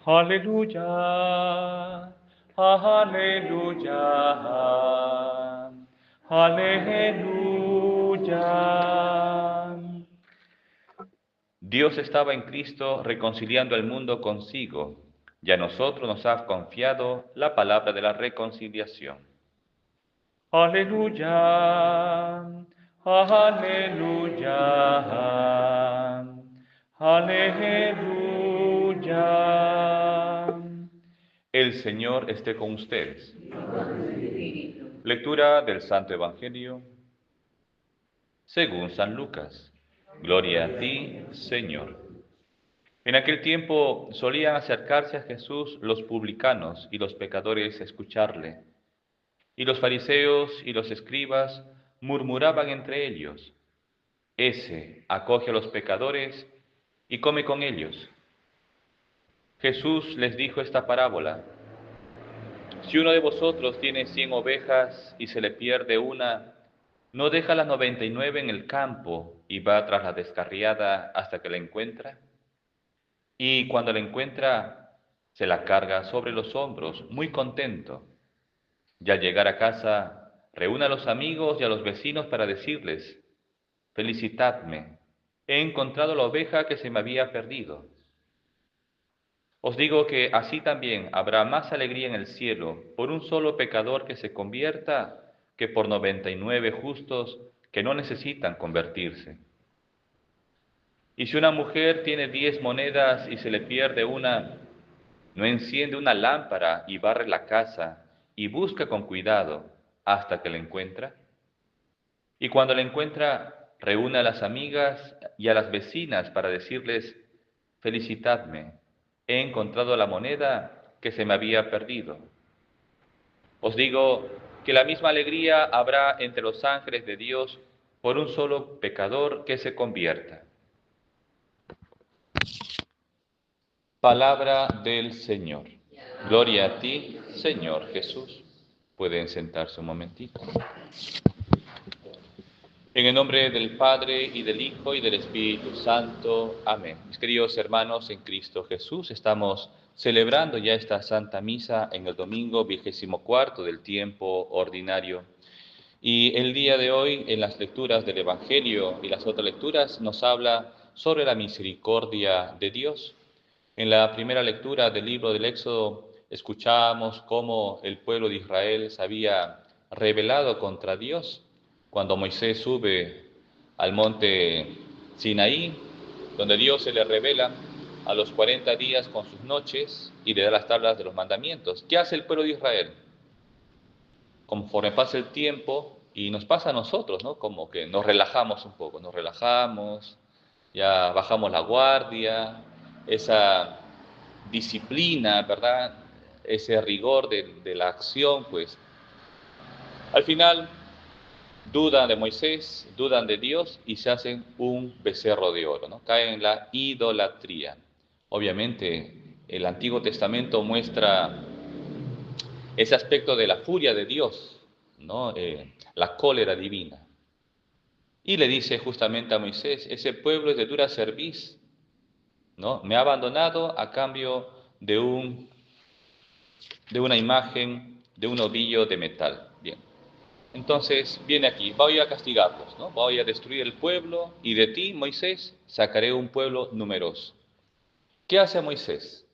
Aleluya, aleluya, aleluya. Dios estaba en Cristo reconciliando al mundo consigo, y a nosotros nos ha confiado la palabra de la reconciliación. Aleluya, aleluya, aleluya. El Señor esté con ustedes. Lectura del Santo Evangelio según San Lucas. Gloria a ti, Señor. En aquel tiempo solían acercarse a Jesús los publicanos y los pecadores a escucharle. Y los fariseos y los escribas murmuraban entre ellos: Ese acoge a los pecadores y come con ellos. Jesús les dijo esta parábola: Si uno de vosotros tiene 100 ovejas y se le pierde una, ¿no deja las 99 en el campo y va tras la descarriada hasta que la encuentra? Y cuando la encuentra, se la carga sobre los hombros, muy contento. Y al llegar a casa, reúne a los amigos y a los vecinos para decirles: Felicitadme, he encontrado la oveja que se me había perdido. Os digo que así también habrá más alegría en el cielo por un solo pecador que se convierta que por 99 justos que no necesitan convertirse. Y si una mujer tiene 10 monedas y se le pierde una, ¿no enciende una lámpara y barre la casa y busca con cuidado hasta que la encuentra? Y cuando la encuentra, reúne a las amigas y a las vecinas para decirles: Felicitadme, he encontrado la moneda que se me había perdido. Os digo que la misma alegría habrá entre los ángeles de Dios por un solo pecador que se convierta. Palabra del Señor. Gloria a ti, Señor Jesús. Pueden sentarse un momentito. En el nombre del Padre, y del Hijo, y del Espíritu Santo. Amén. Mis queridos hermanos en Cristo Jesús, estamos celebrando ya esta Santa Misa en el domingo 24 del tiempo ordinario. Y el día de hoy, en las lecturas del Evangelio y las otras lecturas, nos habla sobre la misericordia de Dios. En la primera lectura del libro del Éxodo, escuchábamos cómo el pueblo de Israel se había rebelado contra Dios cuando Moisés sube al monte Sinaí, donde Dios se le revela a los 40 días con sus noches y le da las tablas de los mandamientos. ¿Qué hace el pueblo de Israel? Conforme pasa el tiempo, y nos pasa a nosotros, ¿no? Como que nos relajamos un poco, nos relajamos, ya bajamos la guardia, esa disciplina, ¿verdad? Ese rigor de la acción, pues al final dudan de Moisés, dudan de Dios y se hacen un becerro de oro, ¿no? Caen en la idolatría. Obviamente, el Antiguo Testamento muestra ese aspecto de la furia de Dios, ¿no? La cólera divina. Y le dice justamente a Moisés: ese pueblo es de dura cerviz, ¿no? Me ha abandonado a cambio de una imagen, de un ovillo de metal. Bien. Entonces viene aquí: voy a castigarlos, ¿no? Voy a destruir el pueblo y de ti, Moisés, sacaré un pueblo numeroso. ¿Qué hace Moisés?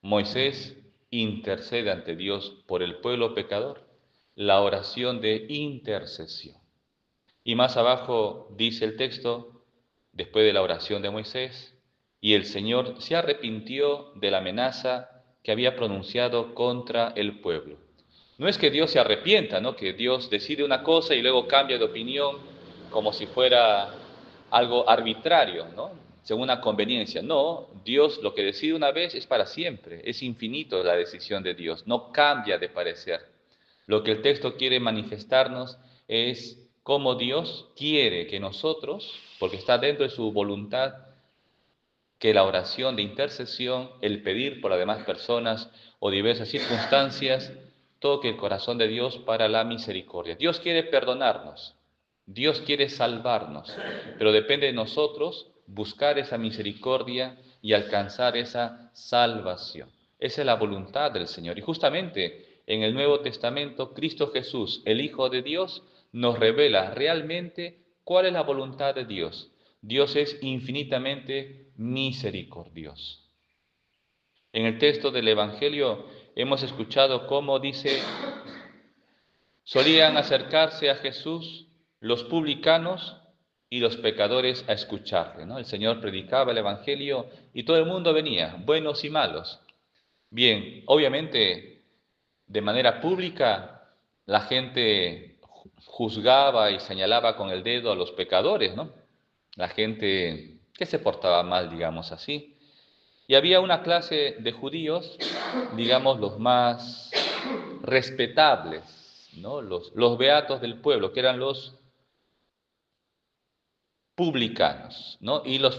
Moisés intercede ante Dios por el pueblo pecador, la oración de intercesión. Y más abajo dice el texto, después de la oración de Moisés: y el Señor se arrepintió de la amenaza que había pronunciado contra el pueblo. No es que Dios se arrepienta, ¿no? Que Dios decide una cosa y luego cambia de opinión como si fuera algo arbitrario, ¿no? Según una conveniencia. No, Dios lo que decide una vez es para siempre, es infinito la decisión de Dios, no cambia de parecer. Lo que el texto quiere manifestarnos es cómo Dios quiere que nosotros, porque está dentro de su voluntad, que la oración de intercesión, el pedir por las demás personas o diversas circunstancias, toque el corazón de Dios para la misericordia. Dios quiere perdonarnos, Dios quiere salvarnos, pero depende de nosotros buscar esa misericordia y alcanzar esa salvación. Esa es la voluntad del Señor. Y justamente en el Nuevo Testamento, Cristo Jesús, el Hijo de Dios, nos revela realmente cuál es la voluntad de Dios. Dios es infinitamente misericordioso. En el texto del Evangelio hemos escuchado cómo dice: solían acercarse a Jesús los publicanos y los pecadores a escucharle, ¿no? El Señor predicaba el Evangelio y todo el mundo venía, buenos y malos. Bien, obviamente, de manera pública, la gente juzgaba y señalaba con el dedo a los pecadores, ¿no? La gente que se portaba mal, digamos así. Y había una clase de judíos, digamos los más respetables, ¿no? Los beatos del pueblo, que eran los publicanos, ¿no? Y los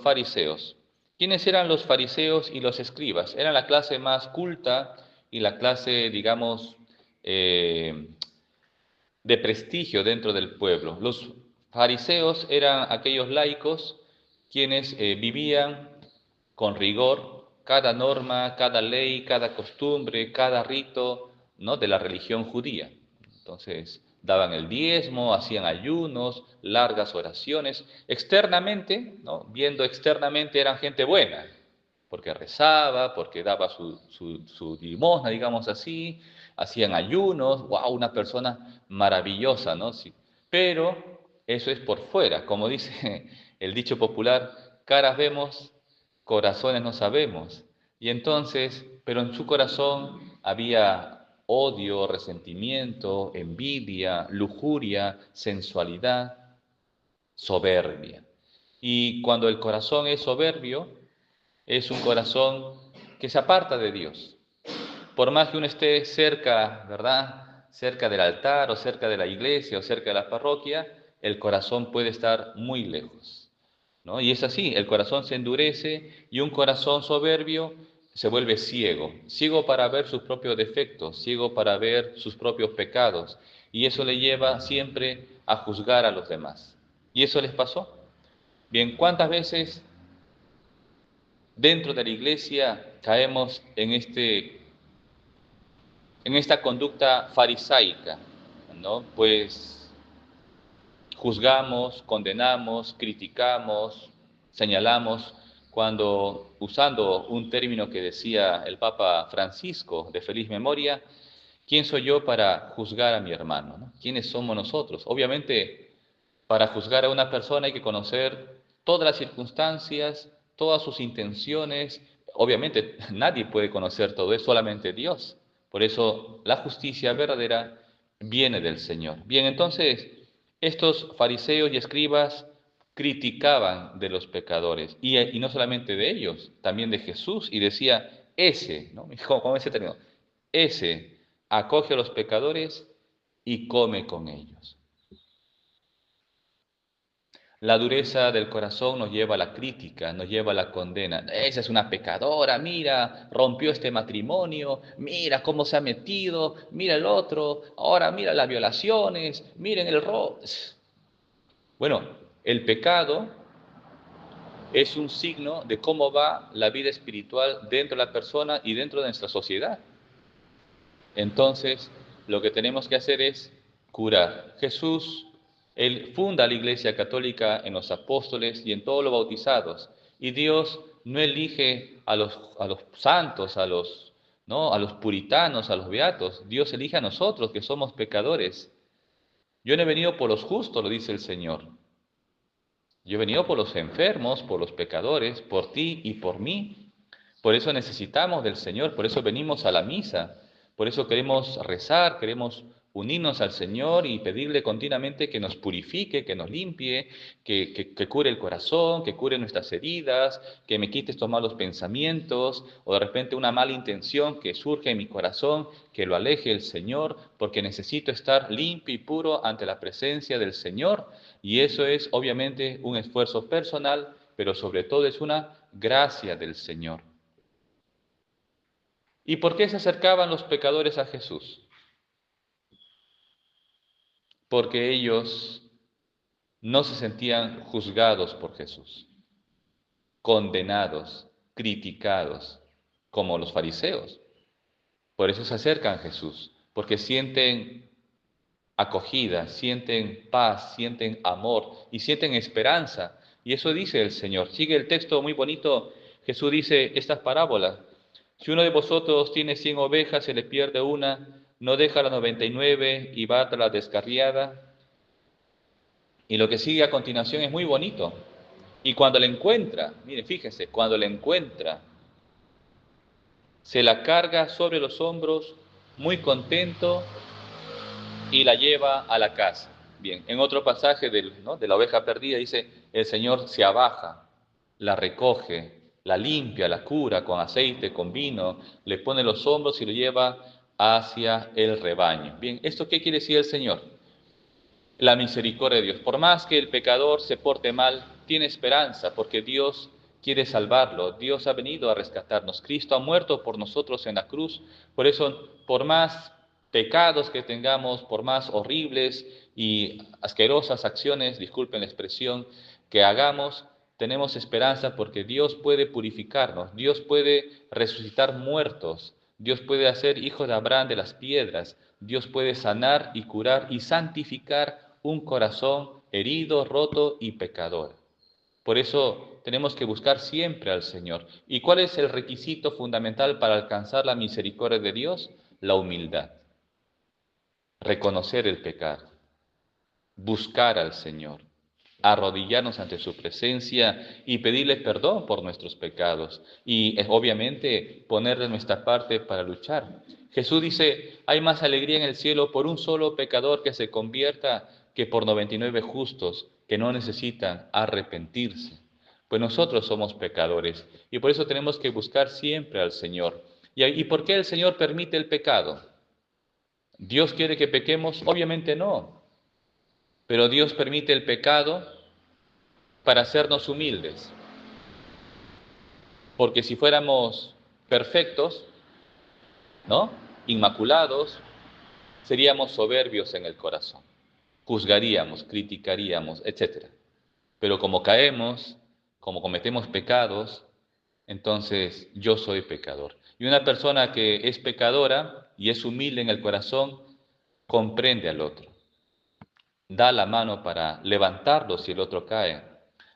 fariseos. ¿Quiénes eran los fariseos y los escribas? Eran la clase más culta y la clase, digamos, eh, de prestigio dentro del pueblo. Los fariseos eran aquellos laicos quienes vivían con rigor cada norma, cada ley, cada costumbre, cada rito, ¿no?, de la religión judía. Entonces, daban el diezmo, hacían ayunos, largas oraciones. Externamente, ¿no?, viendo externamente, eran gente buena, porque rezaba, porque daba su limosna, digamos así, hacían ayunos, wow, una persona maravillosa, ¿no? Sí. Pero eso es por fuera, como dice el dicho popular: caras vemos, corazones no sabemos. Y entonces, pero en su corazón había odio, resentimiento, envidia, lujuria, sensualidad, soberbia. Y cuando el corazón es soberbio, es un corazón que se aparta de Dios. Por más que uno esté cerca, ¿verdad?, cerca del altar o cerca de la iglesia o cerca de la parroquia, el corazón puede estar muy lejos, ¿no? Y es así, el corazón se endurece y un corazón soberbio se vuelve ciego, ciego para ver sus propios defectos, ciego para ver sus propios pecados, y eso le lleva siempre a juzgar a los demás. ¿Y eso les pasó? Bien, ¿cuántas veces dentro de la iglesia caemos en esta conducta farisaica, ¿no? Pues juzgamos, condenamos, criticamos, señalamos, cuando, usando un término que decía el Papa Francisco de feliz memoria: ¿quién soy yo para juzgar a mi hermano, ¿no? ¿Quiénes somos nosotros? Obviamente, para juzgar a una persona hay que conocer todas las circunstancias, todas sus intenciones. Obviamente nadie puede conocer todo, es solamente Dios. Por eso la justicia verdadera viene del Señor. Bien, entonces estos fariseos y escribas criticaban de los pecadores, y no solamente de ellos, también de Jesús, y decía: ese, ¿no? Como ese término, ese acoge a los pecadores y come con ellos. La dureza del corazón nos lleva a la crítica, nos lleva a la condena. Esa es una pecadora, mira, rompió este matrimonio, mira cómo se ha metido, mira el otro, ahora mira las violaciones, miren el robo. Bueno, el pecado es un signo de cómo va la vida espiritual dentro de la persona y dentro de nuestra sociedad. Entonces, lo que tenemos que hacer es curar. Jesús, Él funda la Iglesia Católica en los apóstoles y en todos los bautizados. Y Dios no elige a los santos, ¿no?, a los puritanos, a los beatos. Dios elige a nosotros, que somos pecadores. Yo no he venido por los justos, lo dice el Señor. Yo he venido por los enfermos, por los pecadores, por ti y por mí. Por eso necesitamos del Señor, por eso venimos a la misa, por eso queremos rezar, queremos unirnos al Señor y pedirle continuamente que nos purifique, que nos limpie, que cure el corazón, que cure nuestras heridas, que me quite estos malos pensamientos o de repente una mala intención que surge en mi corazón, que lo aleje el Señor, porque necesito estar limpio y puro ante la presencia del Señor. Y eso es obviamente un esfuerzo personal, pero sobre todo es una gracia del Señor. ¿Y por qué se acercaban los pecadores a Jesús? Porque ellos no se sentían juzgados por Jesús, condenados, criticados. como los fariseos. Por eso se acercan a Jesús, porque sienten acogida, sienten paz, sienten amor y sienten esperanza. Y eso dice el Señor. Sigue el texto muy bonito. Jesús dice estas parábolas. Si uno de vosotros tiene 100 ovejas, se le pierde una, no deja la 99 y va tras la descarriada. Y lo que sigue a continuación es muy bonito. Y cuando la encuentra, mire, fíjese, cuando la encuentra, se la carga sobre los hombros, muy contento, y la lleva a la casa. Bien, en otro pasaje de la oveja perdida dice, el Señor se abaja, la recoge, la limpia, la cura con aceite, con vino, le pone los hombros y lo lleva hacia el rebaño. Bien, ¿esto qué quiere decir el Señor? La misericordia de Dios. Por más que el pecador se porte mal, tiene esperanza, porque Dios quiere salvarlo. Dios ha venido a rescatarnos. Cristo ha muerto por nosotros en la cruz. Por eso, por más pecados que tengamos, por más horribles y asquerosas acciones, disculpen la expresión, que hagamos, tenemos esperanza porque Dios puede purificarnos, Dios puede resucitar muertos, Dios puede hacer hijos de Abraham de las piedras, Dios puede sanar y curar y santificar un corazón herido, roto y pecador. Por eso tenemos que buscar siempre al Señor. ¿Y cuál es el requisito fundamental para alcanzar la misericordia de Dios? La humildad. Reconocer el pecado, buscar al Señor, arrodillarnos ante su presencia y pedirle perdón por nuestros pecados y obviamente ponerle nuestra parte para luchar. Jesús dice, hay más alegría en el cielo por un solo pecador que se convierta que por 99 justos que no necesitan arrepentirse. Pues nosotros somos pecadores y por eso tenemos que buscar siempre al Señor. ¿Y por qué el Señor permite el pecado? ¿Dios quiere que pequemos? Obviamente no. Pero Dios permite el pecado para hacernos humildes. Porque si fuéramos perfectos, ¿no? Inmaculados, seríamos soberbios en el corazón. Juzgaríamos, criticaríamos, etc. Pero como caemos, como cometemos pecados, entonces yo soy pecador. Y una persona que es pecadora y es humilde en el corazón, comprende al otro. Da la mano para levantarlo si el otro cae.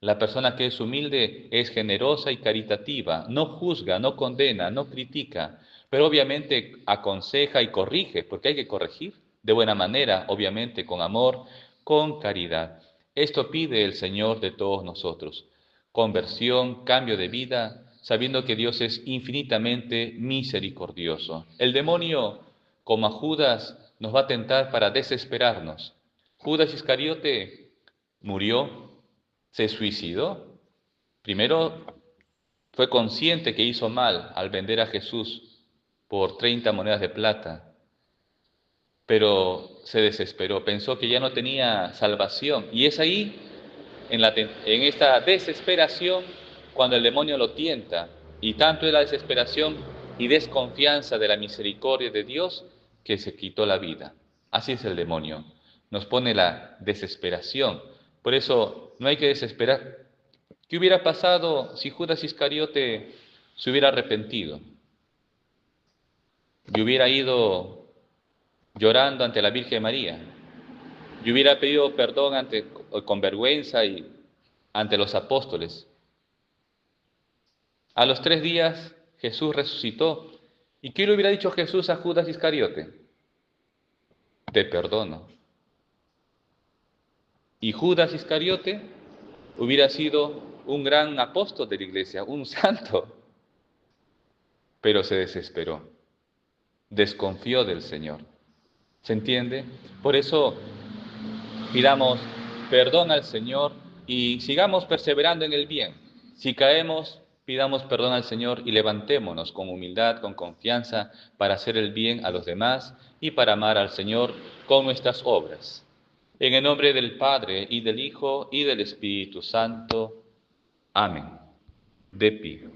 La persona que es humilde es generosa y caritativa, no juzga, no condena, no critica, pero obviamente aconseja y corrige, porque hay que corregir de buena manera, obviamente con amor, con caridad. Esto pide el Señor de todos nosotros. Conversión, cambio de vida, sabiendo que Dios es infinitamente misericordioso. El demonio, como a Judas, nos va a tentar para desesperarnos. Judas Iscariote murió, se suicidó. Primero fue consciente que hizo mal al vender a Jesús por 30 monedas de plata, pero se desesperó, pensó que ya no tenía salvación. Y es ahí, en esta desesperación, cuando el demonio lo tienta. Y tanto es la desesperación y desconfianza de la misericordia de Dios que se quitó la vida. Así es el demonio. Nos pone la desesperación. Por eso no hay que desesperar. ¿Qué hubiera pasado si Judas Iscariote se hubiera arrepentido? Y hubiera ido llorando ante la Virgen María. Y hubiera pedido perdón con vergüenza y ante los apóstoles. A los 3 días Jesús resucitó. ¿Y qué le hubiera dicho Jesús a Judas Iscariote? Te perdono. Y Judas Iscariote hubiera sido un gran apóstol de la iglesia, un santo, pero se desesperó, desconfió del Señor. ¿Se entiende? Por eso pidamos perdón al Señor y sigamos perseverando en el bien. Si caemos, pidamos perdón al Señor y levantémonos con humildad, con confianza, para hacer el bien a los demás y para amar al Señor con nuestras obras. En el nombre del Padre, y del Hijo, y del Espíritu Santo. Amén. De pie.